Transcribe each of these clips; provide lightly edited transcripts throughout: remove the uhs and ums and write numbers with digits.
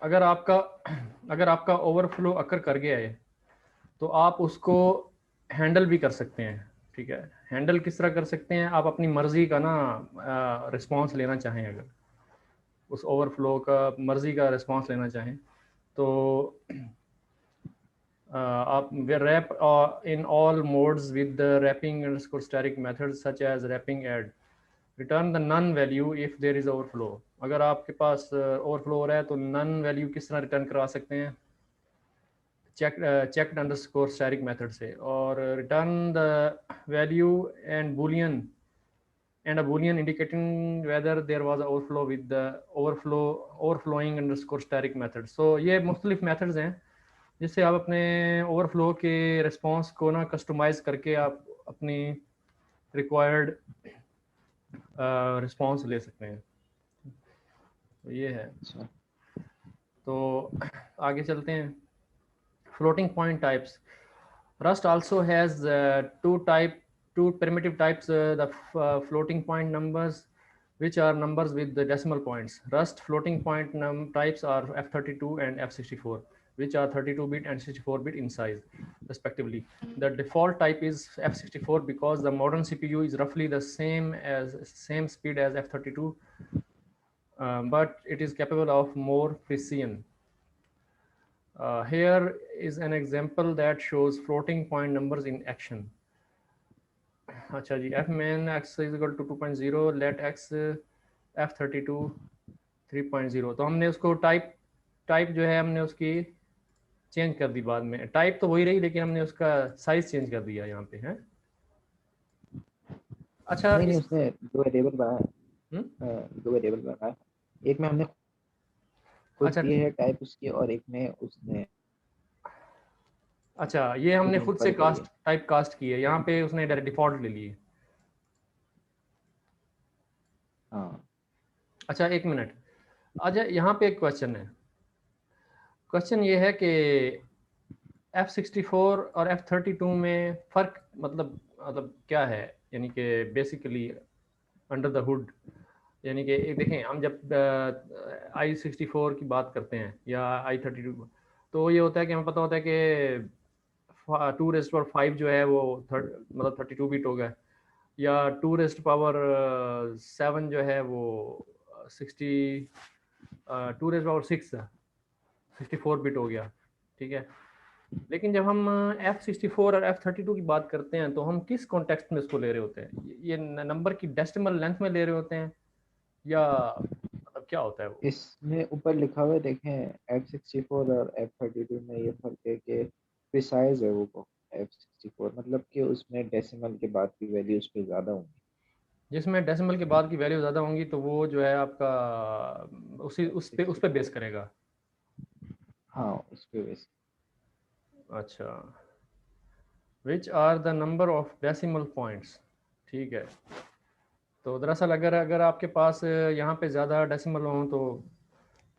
अगर आपका ओवरफ्लो अकर कर गया है तो आप उसको हैंडल भी कर सकते हैं। ठीक है, हैंडल किस तरह कर सकते हैं, आप अपनी मर्जी का ना रिस्पांस लेना चाहें, अगर उस ओवरफ्लो का मर्जी का रिस्पांस लेना चाहें तो आप wrap in all modes with the wrapping underscore static methods such as wrapping add return the none value if there is overflow। अगर आपके पास ओवरफ्लो हो रहा है तो नन वैल्यू किस तरह रिटर्न करवा सकते हैं, चेक अंडरस्कोर स्टैटिक मेथड से, और return the value and Boolean and a boolean indicating whether there was a overflow with the overflowing underscore static method। so ये मुख्तलिफ मेथड्स हैं जिससे आप अपने ओवरफ्लो के रिस्पांस को ना कस्टमाइज करके आप अपनी रिक्वायर्ड रिस्पांस ले सकते हैं। तो ये है। अच्छा। तो आगे चलते हैं। floating point types, Rust also has two primitive types, the floating point numbers, which are numbers with the decimal points. Rust floating point types are F32 and F64, which are 32-bit and 64-bit in size, respectively. The default type is F64 because the modern CPU is roughly the same speed as F32, but it is capable of more precision. Here is an example that shows floating point numbers in action. अच्छा जी, f main x is equal to 2.0, let x f32 3.0। तो हमने उसको type जो है हमने उसकी change कर दी, बाद में टाइप तो वही रही लेकिन हमने उसका साइज चेंज कर दिया यहाँ पे है। अच्छा नहीं नहीं, इस उसने दो वेरिएबल बनाया हुँ? है, दो वेरिएबल बनाया है। एक में हमने खुद अच्छा दी है टाइप उसकी, और एक में उसने अच्छा, ये खुद हमने खुद से इंफर करी है। कास्ट टाइप कास्ट की है, यहाँ पे उसने डायरेक्ट डिफॉल्ट ले ली है। हाँ। अच्छा एक मिनट, अच्छा यहाँ पे एक क्वेश्चन है। क्वेश्चन ये है कि F64 और F32 में फ़र्क मतलब क्या है, यानी कि बेसिकली अंडर द हुड, यानी कि एक देखें हम जब i64 की बात करते हैं या i32, तो ये होता है कि हमें पता होता है कि 2⁵ जो है वो मतलब 32 बिट होगा, या 2⁻7 जो है वो 2⁻6 64 बिट हो गया। ठीक है, लेकिन जब हम F64 और F32 की बात करते हैं तो हम किस कॉन्टेक्स्ट में इसको ले रहे होते हैं, ये नंबर की डेसिमल लेंथ में ले रहे होते हैं या मतलब क्या होता है वो? इसमें ऊपर लिखा हुआ है देखें, F64 और F32 में ये फर्क है कि प्रिसाइज है वो F64, मतलब कि उसमें डेसिमल के बाद की वैल्यू उस पर ज़्यादा होंगी। जिसमें डेसिमल के बाद की वैल्यू ज़्यादा होंगी तो वो जो है आपका उस पे 64। बेस करेगा। हाँ, उस पे वैसे। अच्छा, which are the number of decimal points. ठीक है, तो दरअसल अगर अगर आपके पास यहाँ पे ज़्यादा डेसिमल हों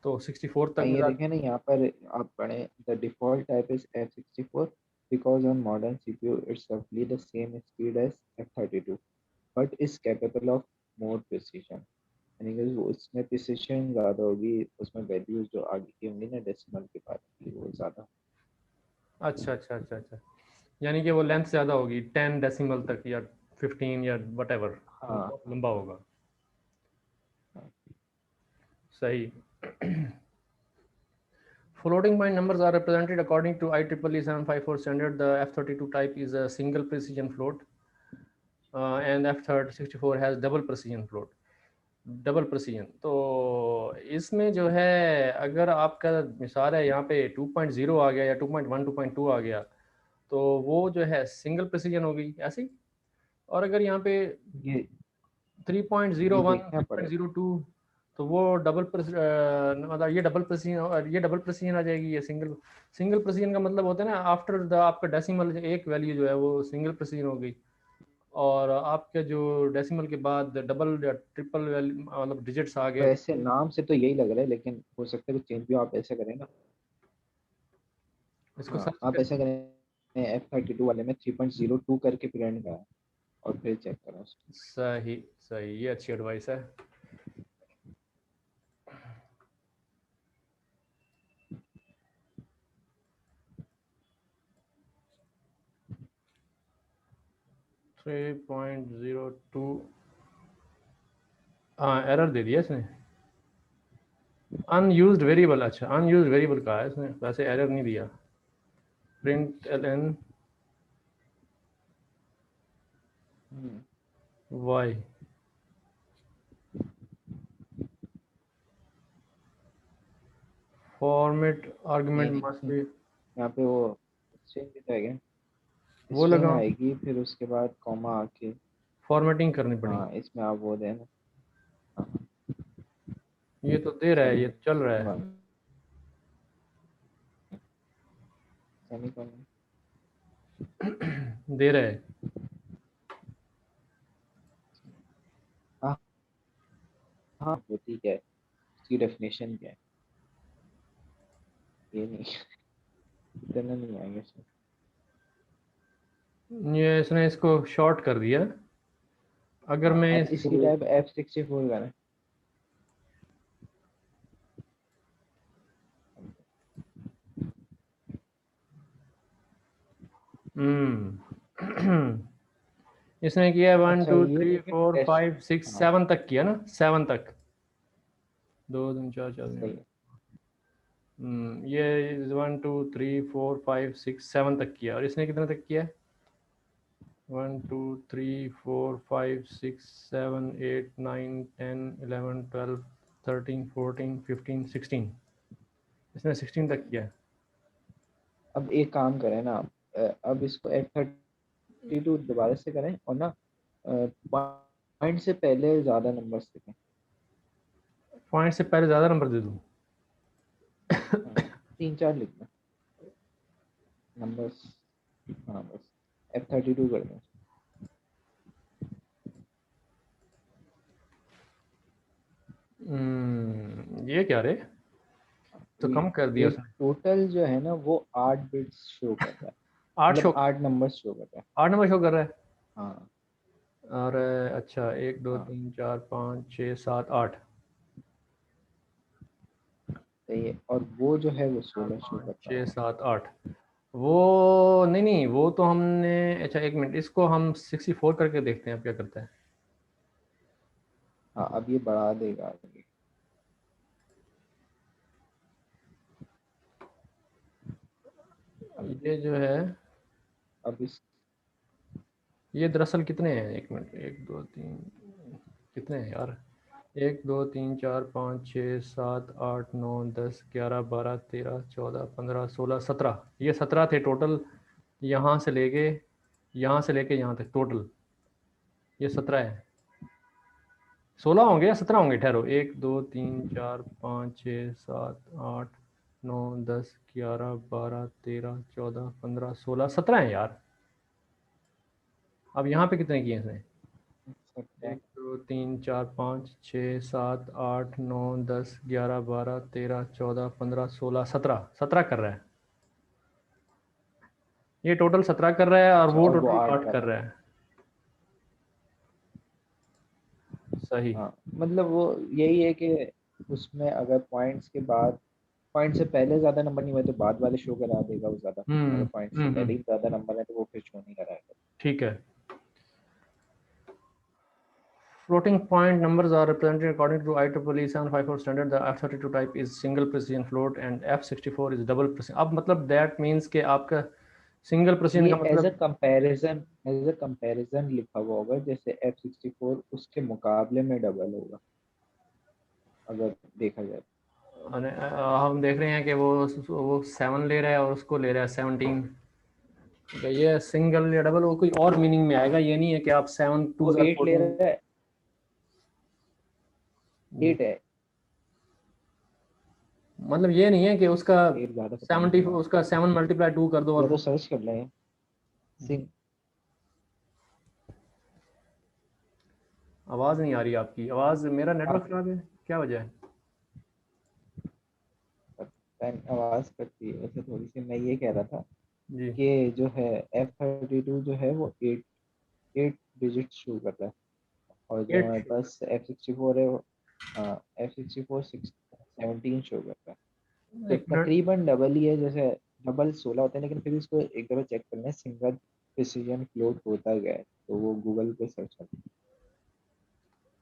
तो 64 तक ये मिला। देखें ना, यहाँ पर आप पढ़ें, the default type is F64 because on modern CPU it's roughly the same speed as F32 but is capable of more precision। यानी कि उसमें प्रिसिशन ज़्यादा होगी, उसमें वैल्यूज जो आगे की होंगी ना डेसिमल के बाद की, वो ज़्यादा। अच्छा अच्छा अच्छा अच्छा, यानी कि वो लेंथ ज़्यादा होगी 10 डेसिमल तक या 15 या वट एवर, वो हाँ। बहुत लंबा होगा। हाँ। सही। Floating point numbers are represented according to IEEE 754 standard. The F32 type is a single precision float, and F64 has double precision float। Double precision तो इसमें जो है अगर आपका मिसाल है यहाँ पे 2.0 आ गया या 2.1 2.2 आ गया तो वो जो है सिंगल प्रेसिजन होगी ऐसे ही। और अगर यहाँ पे ये 3.01 देखना पड़ेगा। 3.02 तो वो मतलब ये डबल प्रेसिजन और ये डबल प्रेसिजन आ जाएगी। ये सिंगल सिंगल प्रेसिजन का मतलब होता है ना आफ्टर द आपका डेसिमल एक वैल्यू जो है वो सिंगल प्रेसिजन हो गई, और आपके जो डेसिमल के बाद डबल या ट्रिपल वैल्यू मतलब डिजिट्स आ गए। वैसे नाम से तो यही लग रहा है, लेकिन हो सकता है कि चेंज भी। आप ऐसा करें ना, इसको हाँ सर्च आप कर। ऐसा करें, F32 वाले में 3.02 करके प्रिंट का है, और फिर चेक करें उसको। सही सही, ये अच्छी एडवाइस है। 3.02 हाँ एरर दे दिया इसने। अनयूज्ड वेरिएबल, अच्छा अनयूज्ड वेरिएबल कहा है इसने, वैसे एरर नहीं दिया। Print L N Y format ये आर्गुमेंट मस्ट देखिए बी, यहाँ पे वो स्ट्रिंग दिखाएगा, वो स्ट्रिंग लगा आएगी फिर उसके बाद कॉमा आके, फॉर्मेटिंग करनी पड़ेगी। हाँ इसमें आप वो देना, हाँ ये तो दे रहा है, ये सेमी चल रहा है। सेमीकोलन। दे रहा है। हाँ हाँ वो ठीक है, उसकी डेफिनेशन क्या है, ये नहीं इतना नहीं आएगा इसमें। ये इसने इसको शॉर्ट कर दिया। अगर हाँ मैं अब इसको इसकी टाइप F64 का है। इसने किया 1 अच्छा 2 ये 3 लेकिन 4 टेस्ट, 5 6 हाँ 7 तक किया ना, 7 तक, 2 3 4 4 सही है। ये 1 2 3 4 5 6 7 तक किया, और इसने कितने तक किया? 1 2 3 4 5 6 7 8 9 10 11 12 13 14 15 16, इसने 16 तक किया। अब एक काम करें ना आप, अब इसको F32 दोबारा से करें और ना पॉइंट से पहले ज्यादा नंबर लिखें। पॉइंट से पहले ज़्यादा नंबर दे दूँ? हाँ 3 4 लिखना नंबर्स, हाँ बस F32 कर दें। ये क्या रे, तो ये कम कर दिया ये उसने। टोटल जो है ना वो 8 बिट्स शो कर रहा है, 8 मतलब शो, 8 नंबर शो कर रहा है। 8 नंबर शो कर रहा है। हाँ और अच्छा 1 2 हाँ 3 4 5 6 7 8, सही है, और वो जो है वो 4 16 शो 5 कर रहा 6 है। 7 8, वो नहीं नहीं, वो तो हमने, अच्छा एक मिनट, इसको हम 64 करके देखते हैं अब क्या करता है। हाँ अब ये बढ़ा देगा आगे। अब ये जो है, अब इस ये दरअसल कितने हैं, एक मिनट, 1 2 3, कितने हैं यार, 1 2 3 4 5 6 7 8 9 10 11 12 13 14 15 16 17, ये 17 थे टोटल, यहाँ से लेके यहाँ तक टोटल ये 17 है। 16 होंगे या 17 होंगे, ठहरो, 1 2 3 4 5 6 7 8 9 10 11 12 13 14 15 16 17 हैं यार। अब यहाँ पे कितने किए इसने? 1 2 3 4 5 6 7 8 9 10 11 12 13 14 15 16 17, 17 कर रहा है। ये टोटल 17 कर रहा है, और अच्छा वो और वो टोटल 8 8 कर कर रहा है। रहा है। सही। हाँ मतलब वो यही है कि उसमें अगर पॉइंट्स के बाद, पॉइंट से पहले ज्यादा नंबर नहीं हुए तो बाद वाले शो करा देगा वो ज्यादा, अगर पॉइंट से पहले ही ज्यादा नंबर है तो वो फिर शो नहीं कराएगा। ठीक है। Floating point numbers are represented according to IEEE 754 standard. The F32 type is single precision float and F64 is double precision. अब मतलब that means कि आपका सिंगल प्रेसिजन ये का मतलब, एज अ कंपैरिजन लिखा हुआ होगा, जैसे F64 उसके मुकाबले में डबल होगा अगर देखा जाए। हम देख रहे हैं कि वो 7 ले रहा है और उसको ले रहा है 17। तो ये सिंगल या डबल वो कोई और मीनिंग में आएगा, ये नहीं है कि आप 7 2 वो 8 ले 14। रहा है, 8 है, मतलब ये नहीं है कि उसका 8 ज्यादा पता नहीं 70, चला, उसका 7 मल्टीप्लाई 2 कर दो या और, तो सर्च कर लें सिंग। आवाज़ नहीं आ रही आपकी, आवाज़, मेरा नेटवर्क आप खराब है, क्या वजह है? आवाज करती है वैसे थोड़ी सी, मैं ये कह रहा था जी। कि जो है F32 जो है वो 8 डिजिट शो करता है, और जो 8 हमारे पास F64 है वो, हाँ F64 17 शो करता है। तो एक मिनट, तकरीबन डबल ही है, जैसे डबल 16 होता है, लेकिन फिर इसको एक दफा चेक करना है, सिंगल प्रिसीजन फ्लोट होता गया है, तो वो गूगल पे सर्च कर।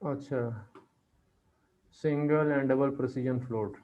अच्छा, single and double precision float.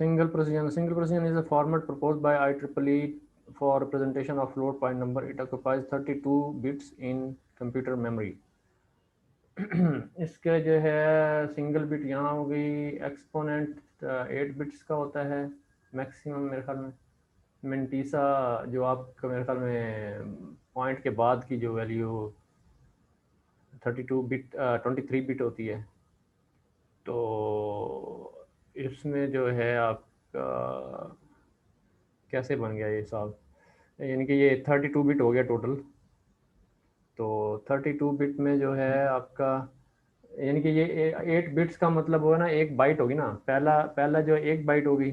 Single precision is a format proposed by IEEE for representation of float point number. It occupies 32 bits in computer memory. इसका जो है सिंगल बिट यहाँ हो गई, एक्सपोनेंट 8 बिट्स का होता है मैक्सिमम मेरे ख्याल में। मेंटीसा जो आपका मेरे ख्याल में पॉइंट के बाद की जो वैल्यू 32 बिट 23 बिट होती है। तो इसमें जो है आपका कैसे बन गया ये हिसाब, यानी कि ये 32 बिट हो गया टोटल। तो 32 बिट में जो है आपका, यानी कि ये 8 बिट्स का मतलब होगा ना, एक बाइट होगी ना, पहला पहला जो एक बाइट होगी,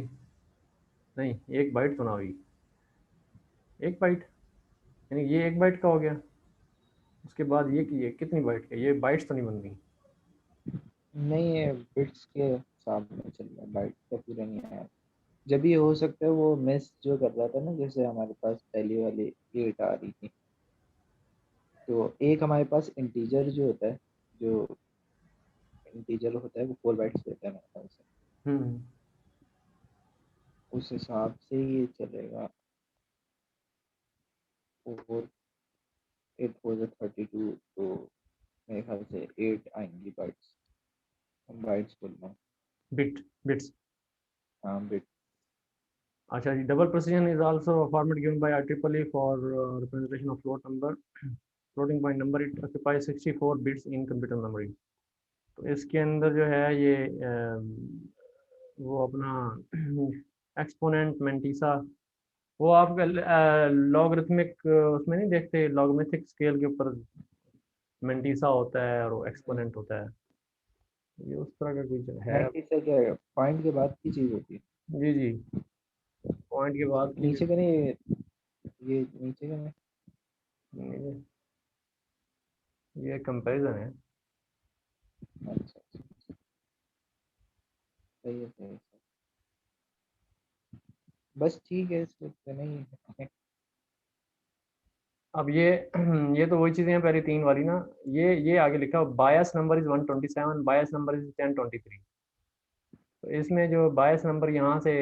नहीं एक बाइट तो ना होगी, एक बाइट, यानी ये एक बाइट का हो गया। उसके बाद ये कितनी बाइट का, ये बाइट्स तो नहीं बन गई। नहीं, ये बिट्स के हिसाब में चल रहा है, बाइट का पूरा नहीं आया। जब ये हो सकता है वो मिस जो कर रहा था ना, जैसे हमारे पास पहली वाली 8 आ रही थी, तो एक हमारे पास इंटीजर जो होता है, जो इंटीजर होता है वो 4 बाइट्स देता है मेरे ख्याल से। हम्म। उस हिसाब से ये चलेगा। और 8 फोर 32, तो मेरे ख्याल से 8 आएंगी बाइट्स। बाइट्स बोल रहा हूँ। Bit bits. हाँ, बिट। अच्छा जी, double precision is also format given by IEEE for representation of float number, floating point number. It occupies 64 bits in computer memory. तो इसके अंदर जो है ये वो अपना एक्सपोनेंट मेंटीसा, वो आप लॉगरिथमिक उसमें नहीं देखते, लॉगरिथमिक स्केल के ऊपर मेंटीसा होता है और एक्सपोनेंट होता है, ये उस तरह का कुछ है। 90 से क्या है, पॉइंट के बाद की चीज़ होती है। जी जी, पॉइंट के बाद की जो, नीचे का नहीं, ये नीचे का नहीं। ये कंपैरिजन है। अच्छा अच्छा, सही है सही है। बस ठीक है, इसको इतना ही है। अब ये ये तो वही चीज़ें हैं पहले तीन वाली ना। ये आगे लिखा bias number is 127, bias number is 1023। तो इसमें जो बायस नंबर यहाँ से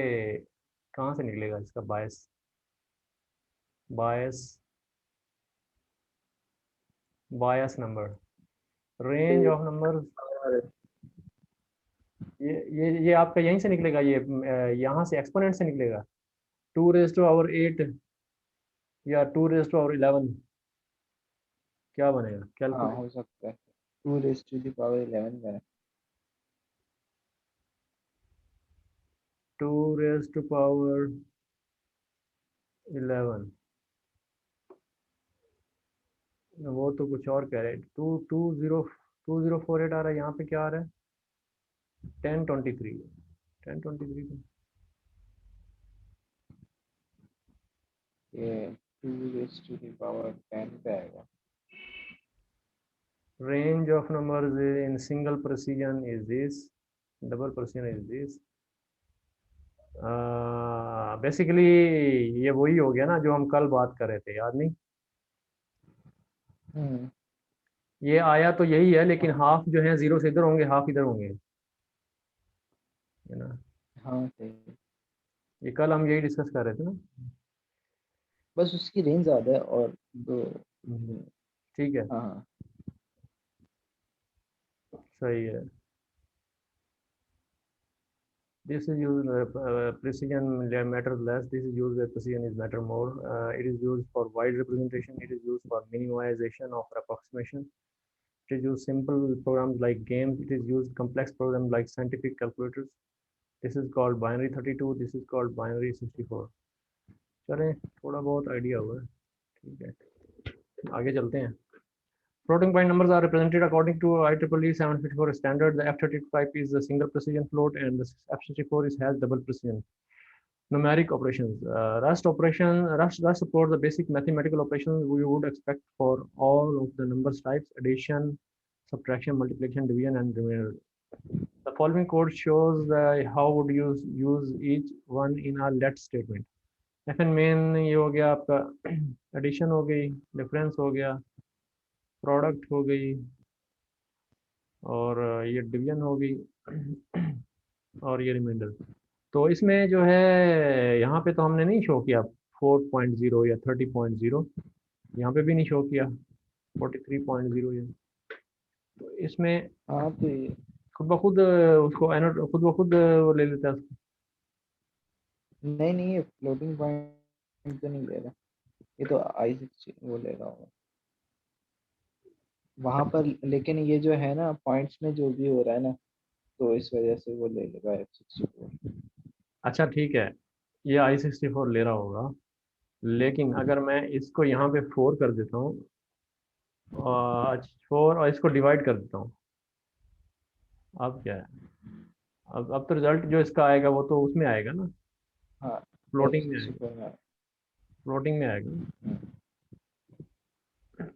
कहाँ से निकलेगा इसका बायस, बायस बायस नंबर, रेंज ऑफ नंबर, और ये आपका यहीं से निकलेगा, ये यहाँ से एक्सपोनेंट से निकलेगा। 2⁻8 या 2⁻11, क्या बनेगा हाँ, कैलकुलेट। हो सकता है 2 raised to the power 11 का है। 2⁻11, वो तो कुछ और कह रहे हैं। 2048 आ रहा है, यहाँ पे क्या आ रहा है, 1023, 1023। ये 2 raised to the power 10 पे आएगा। range of numbers in single precision is this, double precision is this। Basically ये वही हो गया ना जो हम कल बात कर रहे थे, याद नहीं। हम्म। ये आया तो यही है, लेकिन हाफ जो है जीरो से इधर होंगे, हाफ इधर होंगे, है ना। हाँ सही है। ये कल हम यही डिस्कस कर रहे थे ना। बस उसकी रेंज ज़्यादा है और तो हम्म, ठीक है, हाँ हाँ। सही है। This is used precision matters less. This is used where precision is matter more. It is used for wide representation. It is used for minimization of approximation. It is used simple programs like games. It is used complex programs like scientific calculators. This is called binary 32. This is called binary 64। चलें, थोड़ा बहुत idea हुआ है, ठीक है। आगे चलते हैं। Floating point numbers are represented according to IEEE 754 standard. The F32 type is a single precision float, and the F64 has double precision. Numeric operations. Rust supports the basic mathematical operations we would expect for all of the numbers types: addition, subtraction, multiplication, division, and remainder. The following code shows how would you use each one in a let statement. FN main ये हो गया आपका addition हो गई, difference हो गया, product हो गई, और ये डिवीजन हो गई और ये रिमाइंडर। तो इसमें जो है यहाँ पे तो हमने नहीं शो किया 4.0 या 30.0, यहाँ पे भी नहीं शो किया 43.0 ये। तो इसमें हाँ तो ये खुद ब खुद उसको एनोट खुद ब खुद वो ले लेता है उसको। नहीं नहीं, ये फ्लोटिंग पॉइंट तो नहीं ले रहा, ये तो I60 वो ले रहा होगा वहां पर। लेकिन ये जो है ना पॉइंट्स में जो भी हो रहा है ना, तो इस वजह से वो ले लेगा F64। अच्छा ठीक है, ये I64 ले रहा होगा, लेकिन अगर मैं इसको यहाँ पे 4 कर देता हूँ, 4, और इसको डिवाइड कर देता हूँ, अब क्या है? अब तो रिजल्ट जो इसका आएगा वो तो उसमें आएगा ना, हाँ फ्लोटिंग में आएगा, F64 में। फ्लोटिंग में आएगा।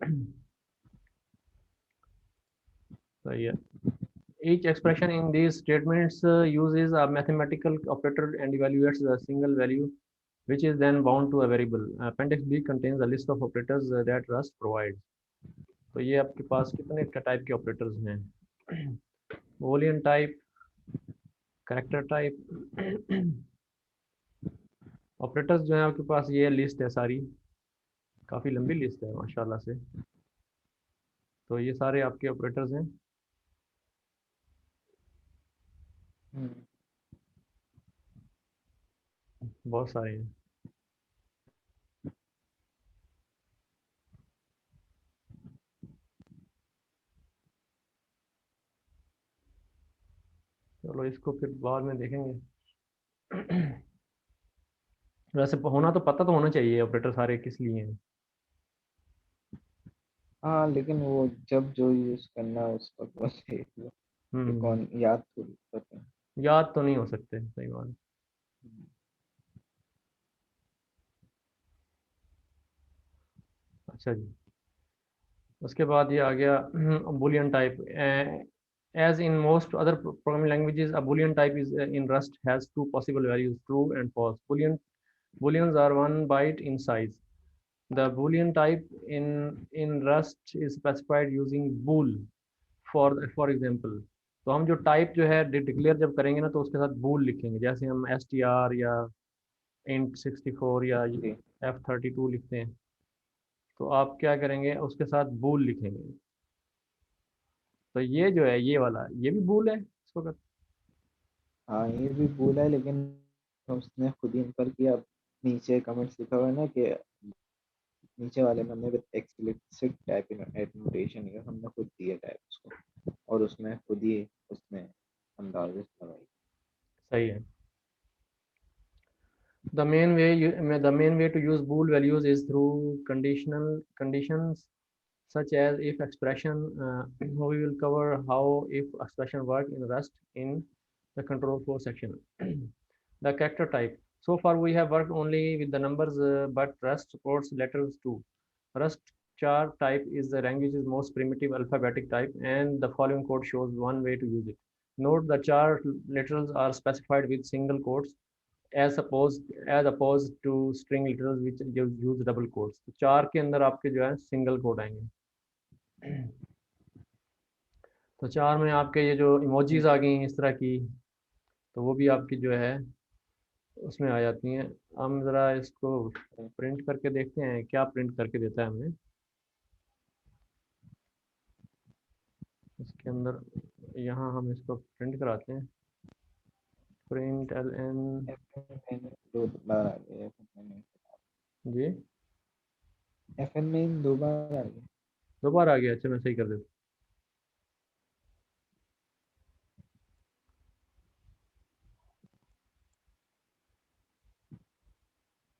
हम्म, सही है। Each expression in these statements uses a mathematical operator and evaluates a single value, which is then bound to a variable. Appendix B contains a list of operators that Rust provides. तो ये आपके पास कितने type के operators हैं? Boolean type, character type, operators जो है आपके पास, ये लिस्ट है सारी, काफ़ी लंबी लिस्ट है माशाल्लाह से। तो ये सारे आपके ऑपरेटर्स हैं। हम्म, बहुत सारे हैं। चलो इसको फिर बाद में देखेंगे। वैसे होना तो पता तो होना चाहिए ऑपरेटर सारे किस लिए हैं। हाँ लेकिन वो जब जो यूज करना है उसका बस देख लो, ये हम्म। कौन याद थोड़ी पता है। याद तो नहीं हो सकते, सही बात है। अच्छा जी, उसके बाद ये आ गया boolean type. As in most other programming languages, a boolean type is in Rust has two possible values, true and false. Booleans are 1 byte in size. The boolean type in Rust is specified using bool. For example, तो हम जो type जो है declare जब करेंगे ना, तो उसके साथ bool लिखेंगे, जैसे हम str या int64 या ओके। f32 लिखते हैं, तो आप क्या करेंगे, उसके साथ bool लिखेंगे। तो ये जो है ये वाला, ये भी भूल है इसको कर। हाँ ये भी बोला है, लेकिन उसने खुद ही इनकर किया। नीचे कमेंट्स लिखा हुआ है ना कि नीचे वाले में हमने एक्सप्लिसिट टाइप नोटेशन है, हमने खुद दिया टाइप उसको, और उसमें खुद ही उसने अंदाजे से लगाई। सही है। The main way to use bool values is through conditional conditions such as if expression. We will cover how if expression work in Rust in the control flow section. The character type. So far we have worked only with the numbers, but Rust supports letters too. Rust char type is the language's most primitive alphabetic type, and the following code shows one way to use it. Note the char literals are specified with single quotes as opposed to string literals which use double quotes. तो चार के अंदर आपके जो है single code आएंगे। तो चार में आपके ये जो इमोजीज आ गई इस तरह की, तो वो भी आपकी जो है उसमें आ जाती हैं। हम ज़रा इसको प्रिंट करके देखते हैं क्या प्रिंट करके देता है हमें इसके अंदर। यहाँ हम इसको प्रिंट कराते हैं, प्रिंट एल एन। FN में दो बार आ गया, जी, FN में इन दो बार आ गया। दोबारा आ गया, अच्छा मैं सही कर देता हूँ।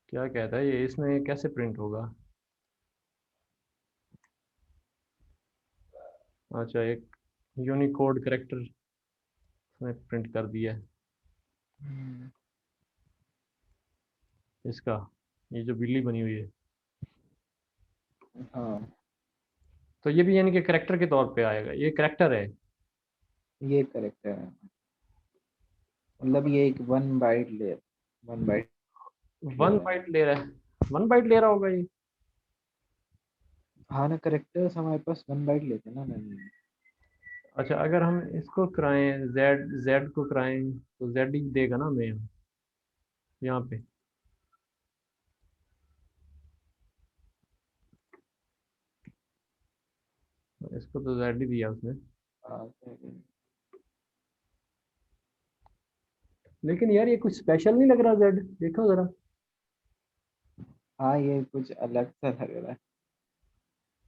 क्या कहता है ये, इसमें कैसे प्रिंट होगा? अच्छा, एक यूनिकोड करेक्टर उसने प्रिंट कर दिया है इसका, ये जो बिल्ली बनी हुई है। हाँ, तो ये भी यानी कि करेक्टर के तौर पे आएगा, ये करेक्टर है। ये करेक्ट है। मतलब ये एक 1 बाइट ले, 1 बाइट ले वन रहा है। बाइट ले रहा है, 1 बाइट ले रहा होगा ये। हाँ ना, करेक्टर्स हमारे पास 1 बाइट लेते हैं ना मैम। अच्छा, अगर हम इसको कराएं, जेड जेड को कराएं तो जेड ही देगा ना हमें यहाँ पे। इसको तो जेड ही दिया उसने। हाँ, लेकिन यार ये कुछ स्पेशल नहीं लग रहा, जेड देखो जरा। हाँ, ये कुछ अलग सा लग रहा है।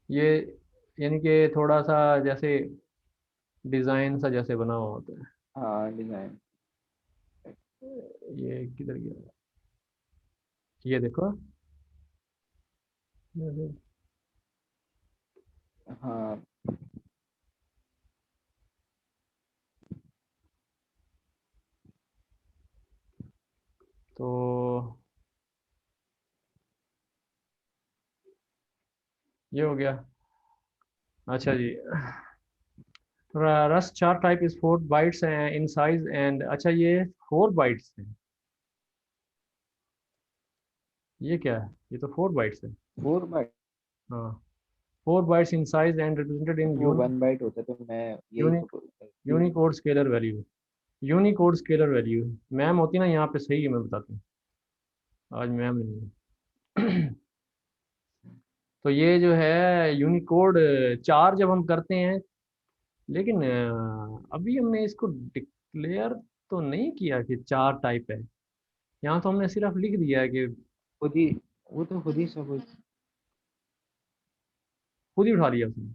ये यानी कि थोड़ा सा जैसे डिजाइन सा जैसे बना हुआ होता है। हाँ, डिजाइन। ये किधर गया, ये देखो। हाँ, तो ये हो गया। अच्छा जी, रस्ट चार type is 4 bytes in size and, अच्छा ये 4 बाइट्स है, ये क्या है, ये तो 4 बाइट्स है। 4 बाइट। हाँ, 4 bytes in size and represented in वो 1 बाइट होता है, तो मैं यही तो यूनिक बोलता हूँ। Unicode scalar value. Unicode scalar value ma'am होती ना यहाँ पे, सही है, मैं बताता हूँ, आज मैम नहीं है। तो ये जो है यूनिकोड चार जब हम करते हैं, लेकिन अभी हमने इसको डिक्लेयर तो नहीं किया कि 4 टाइप है। यहाँ तो हमने सिर्फ लिख दिया है कि खुद ही, वो तो खुद ही सब कुछ। खुद ही उठा लिया उसने।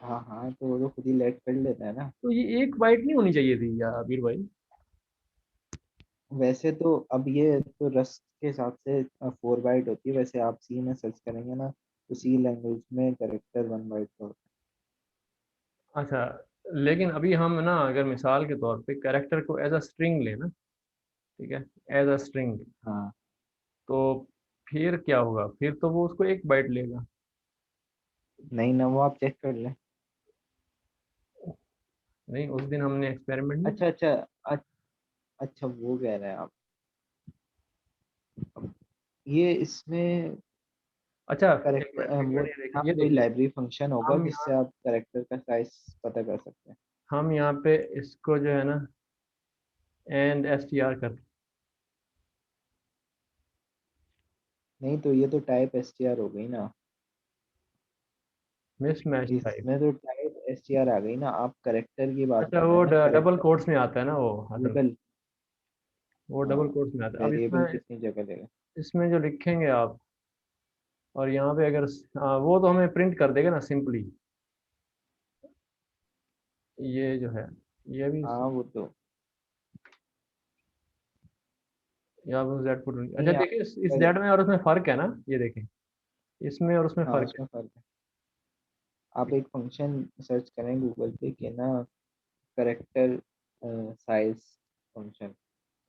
हाँ हाँ, तो वो तो खुद ही लेट कर लेता है ना। तो ये एक बाइट नहीं होनी चाहिए थी यार आबिर भाई। वैसे तो अब ये तो रस्ट के हिसाब से 4 बाइट होती है। वैसे आप सी में सर्च करेंगे ना, तो सी लैंग्वेज में करेक्टर 1 बाइट का होता अच्छा, लेकिन अभी हम ना अगर मिसाल के तौर पे कैरेक्टर को एज अ स्ट्रिंग लेना, ठीक है, एज अ स्ट्रिंग, है। हाँ, तो फिर क्या होगा, फिर तो वो उसको 1 बाइट लेगा। नहीं ना, वो आप चेक कर लें। नहीं, उस दिन हमने एक्सपेरिमेंट नहीं। अच्छा अच्छा। अ- अच्छा, वो कह रहे हैं आप। ये इसमें अच्छा, एक करेक्टर मिनट एक वो मिनट, आप ये कोई देखिए, लाइब्रेरी फंक्शन होगा हम जिससे यहाँ आप करेक्टर का साइज पता कर सकते हैं। हम यहाँ पे इसको जो है ना एंड एस टी आर कर, नहीं तो ये तो टाइप एसटीआर हो गई ना। Miss match type. इसमें तो टाइप एसटीआर आ गई ना। आप करेक्टर की बात अच्छा, कर रहे वो हैं ना, डबल करेक्टर कोट्स में आता है ना वो, असल वेरिएबल। वो डबल हाँ, कोट्स में आता है। अब वेरिएबल इसमें कितनी जगह लेगा। इसमें जो लिखेंगे आप, और यहाँ पे अगर वो तो हमें प्रिंट कर देगा ना सिंपली, ये जो है, ये भी, हाँ, वो तो यहाँ पर जेड पुट, अच्छा नहीं। आप देखिए इस जेड में और उसमें फर्क है ना, ये देखें, इसमें और उसमें हाँ, फर्क उसमें फर्क है। आप एक फंक्शन सर्च करें गूगल पे कि ना, करेक्टर साइज फंक्शन,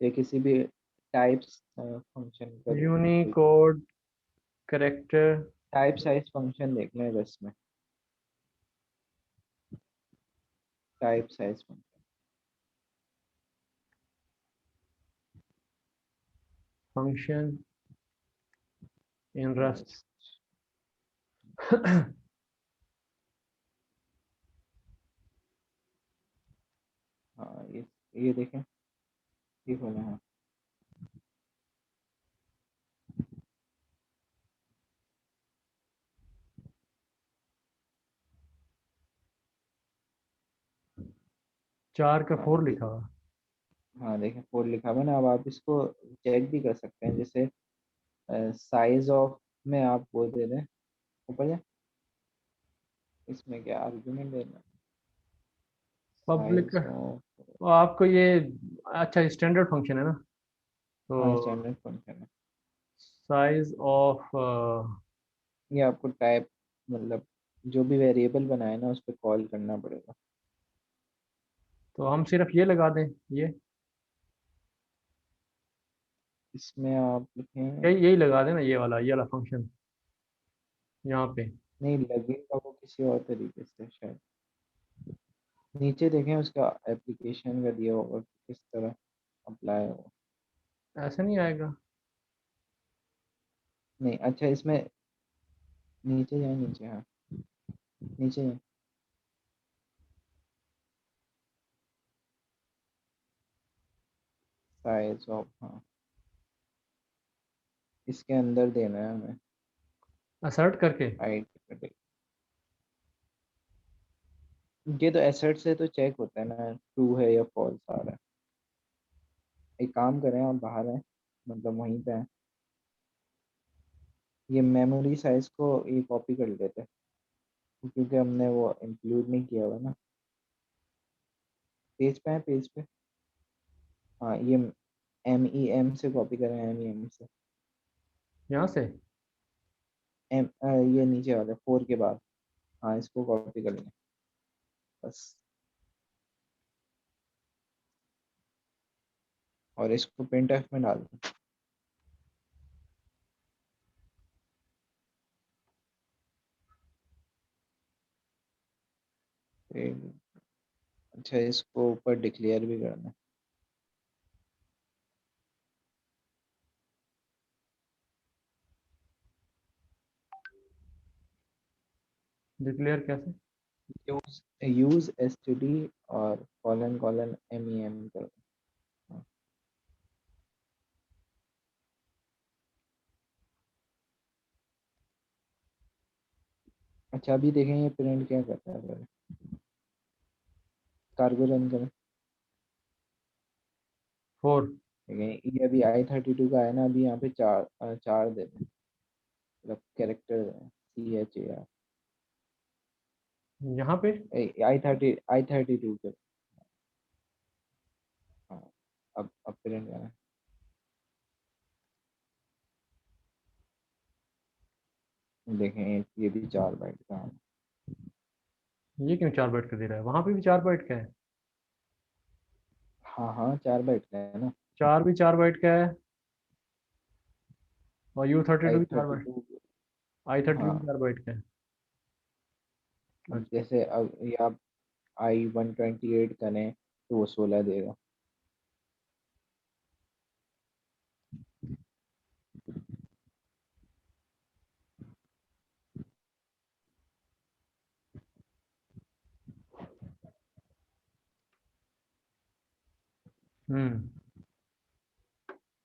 या किसी भी टाइप्स फंक्शन का है। कोई Unicode character type size function देख लें बस में। Type size function in rust. Function. हाँ, ये देखें, ठीक हो गया। हाँ, 4 का हाँ 4 लिखा हुआ। हाँ, देखें 4 लिखा हुआ है ना। अब आप इसको चेक भी कर सकते हैं, जैसे साइज ऑफ में आप वो दे दें ऊपर है। इसमें क्या आर्गुमेंट देना, पब्लिक, साइज ऑफ। तो आपको ये, अच्छा स्टैंडर्ड फंक्शन है ना, तो हाँ, स्टैंडर्ड फंक्शन है। साइज ऑफ, ये आपको टाइप, मतलब जो भी वेरिएबल बनाए ना उस पर कॉल करना पड़ेगा। तो हम सिर्फ ये लगा दें, ये इसमें आप लिखें, यही यही लगा दें ना, ये वाला फंक्शन यहाँ पे। नहीं लगेगा वो किसी और तरीके से शायद। नीचे देखें उसका एप्लीकेशन का दिया होगा कि किस तरह अप्लाई हो। ऐसा नहीं आएगा। नहीं अच्छा इसमें नीचे जाए, नीचे हाँ, नीचे जाए, साइज ऑफ, हाँ इसके अंदर देना है हमें असर्ट करके। हाइट। ये तो एसेट से तो चेक होता है ना, ट्रू है या फॉल्स आ रहा है। एक काम करें, आप बाहर हैं, मतलब वहीं पे हैं, ये मेमोरी साइज को ये कॉपी कर लेते हैं क्योंकि हमने वो इंक्लूड नहीं किया हुआ ना। पेज पे है, पेज पे, हाँ ये MEM से कॉपी करें, MEM से। यहाँ से। ये नीचे वाले 4 के बाद, हाँ इसको कॉपी कर लें बस। और इसको प्रिंट एफ में डाल दें। फिर अच्छा इसको ऊपर डिक्लेयर भी करना है। डिक्लेयर कैसे? यूज यूज std और कॉलन कॉलन MEM कर दें। अच्छा अभी देखें ये प्रिंट क्या करता है, पहले कार्गो रन करें। 4। देखें ये अभी I32 का है ना, अभी यहाँ पे चार दे दें, मतलब कैरेक्टर CHAR। यहाँ पे। I32 के, हाँ अब प्रिंट करना है। देखें ये भी 4 बाइट का है। ये क्यों 4 बाइट का दे रहा है? वहाँ पे भी 4 बाइट का है। हाँ हाँ 4 बाइट का है ना। 4 भी 4 बाइट का है, और U32 आई भी चार थर्टी बाइट टू I32 भी हाँ 4 बाइट का है। अब अच्छा। जैसे अब ये आप I128 करें तो वो 16 देगा। हम्म।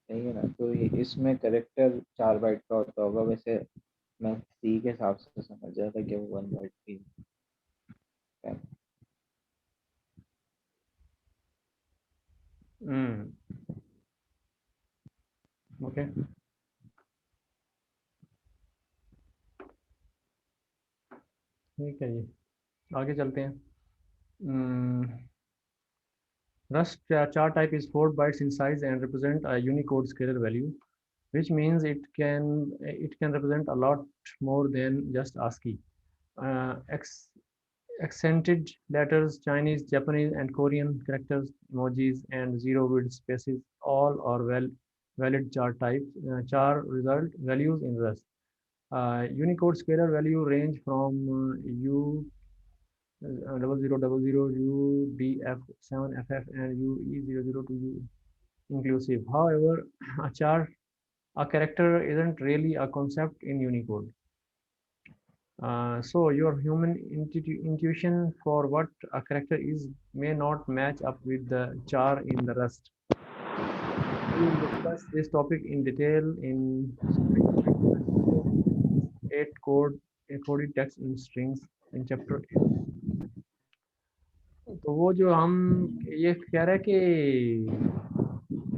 सही है ना, तो ये इसमें करेक्टर 4 बाइट का होता होगा वैसे। मैं सी के हिसाब से समझ रहा था कि वो 1 बाइट की है। हम्म। ओके। ठीक है जी, आगे चलते हैं। Rust char type is 4 bytes in size and represent a Unicode scalar value, which means it can represent a lot more than just ASCII. Uh, ex, accented letters, Chinese, Japanese, and Korean characters, emojis, and zero-word spaces all are valid char types. Char result values in Rust. Unicode scalar value range from U 0000 UDF7FF and UE00 to U inclusive. However, a character isn't really a concept in Unicode. So your human intuition for what a character is may not match up with the char in the Rust. We will discuss this topic in detail in string types, 8 coded text in strings in chapter 8. तो वो जो हम ये कह रहे हैं कि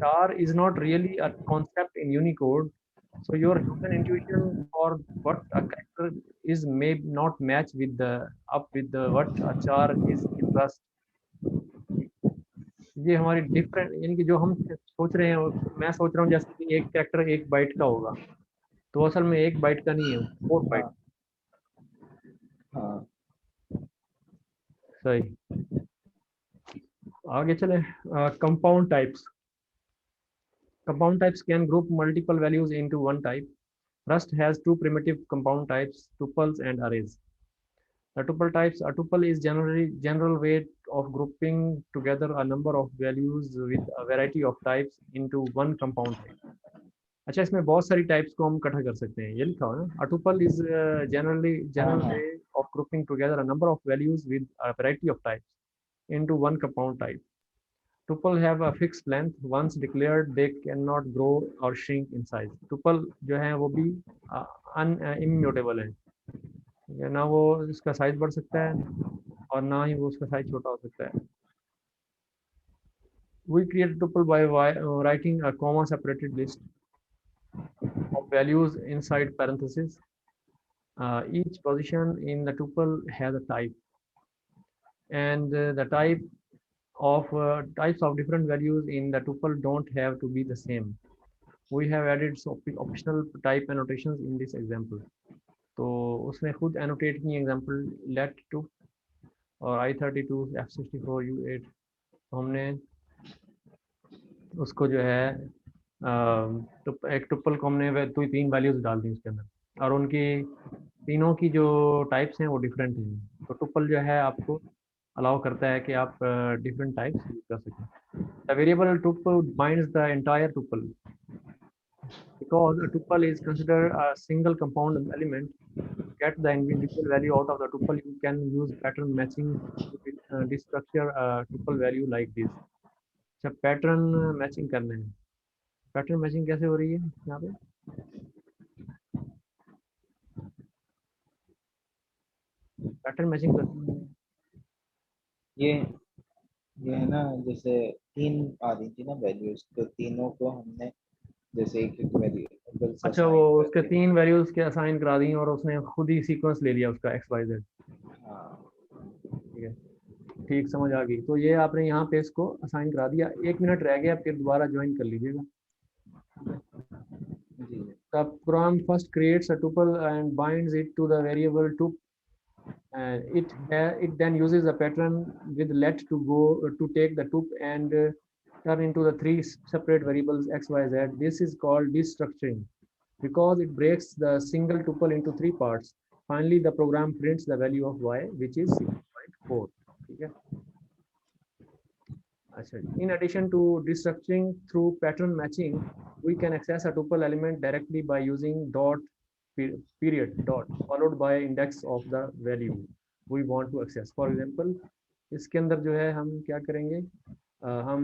char is not really a concept in Unicode. So your human intuition for what a character is may not match with the up with the what a char is in Rust. ये हमारी different, यानी कि जो हम सोच रहे हैं मैं सोच रहा हूँ जैसे कि एक कैरेक्टर 1 बाइट का होगा, तो असल में 1 बाइट का नहीं है, 4 बाइट। हाँ हाँ सही। आगे चले, compound types. Compound types can group multiple values into one type. Rust has two primitive compound types, tuples and arrays. The tuple types, a tuple is generally general way of grouping together a number of values with a variety of types into one compound type. अच्छा, इसमें बहुत सारी types को हम इकट्ठा कर सकते हैं, ये लिखा हुआ है ना, a tuple is generally हाँ general हाँ way of grouping together a number of values with a variety of types into one compound type. Tuple have a fixed length. Once declared, they cannot grow or shrink in size. Tuple जो है वो भी immutable है, ठीक है ना, वो इसका साइज बढ़ सकता है हाँ और ना ही वो उसका साइज छोटा हो सकता है. We create a tuple by writing a comma separated list of values inside parentheses. Each position in the tuple has a type, and the types of different values in the tuple don't have to be the same. We have added optional type annotations in this example. तो उसने खुद annotate की example let to और I32 F64 U8, तो हमने उसको जो है एक टुप्पल को हमने तीन वैल्यूज डाल दी उसके अंदर, और उनकी तीनों की जो टाइप्स हैं वो डिफरेंट हैं. तो टुप्पल जो है आपको अलाउ करता है कि आप डिफरेंट टाइप्स यूज कर सकें. The variable tuple binds the entire tuple. Because a tuple is considered a single compound element, to get the individual value out of the tuple, you can use pattern matching to destructure a tuple value like this. अच्छा, pattern matching करना है. Pattern matching कैसे हो रही है यहाँ पे? Pattern matching करते हैं. ये ये है ना, जैसे तीन आ रही थी ना वैल्यूज, तो तीनों को हमने जैसे एक एक वेरिएबल्स अच्छा, वो असाइन उसके करके. तीन वैल्यूज के असाइन करा दी और उसने खुद ही सीक्वेंस ले लिया उसका एक्स वाई जेड. हाँ ठीक है, ठीक, समझ आ गई. तो ये आपने यहाँ पे इसको असाइन करा दिया. 1 मिनट रह गया, फिर दोबारा ज्वाइन कर लीजिएगा. ठीक है. जी. The program first creates a tuple and binds it to the variable tup, and it then uses a pattern with let to go to take the tup and turn into the three separate variables x, y, z. This is called destructuring because it breaks the single tuple into three parts. Finally, the program prints the value of y, which is 6.4. ठीक है. अच्छा, in addition to destructuring through pattern matching, we can access a tuple element directly by using dot period dot followed by index of the value we want to access. For example, इसके अंदर जो है हम क्या करेंगे, हम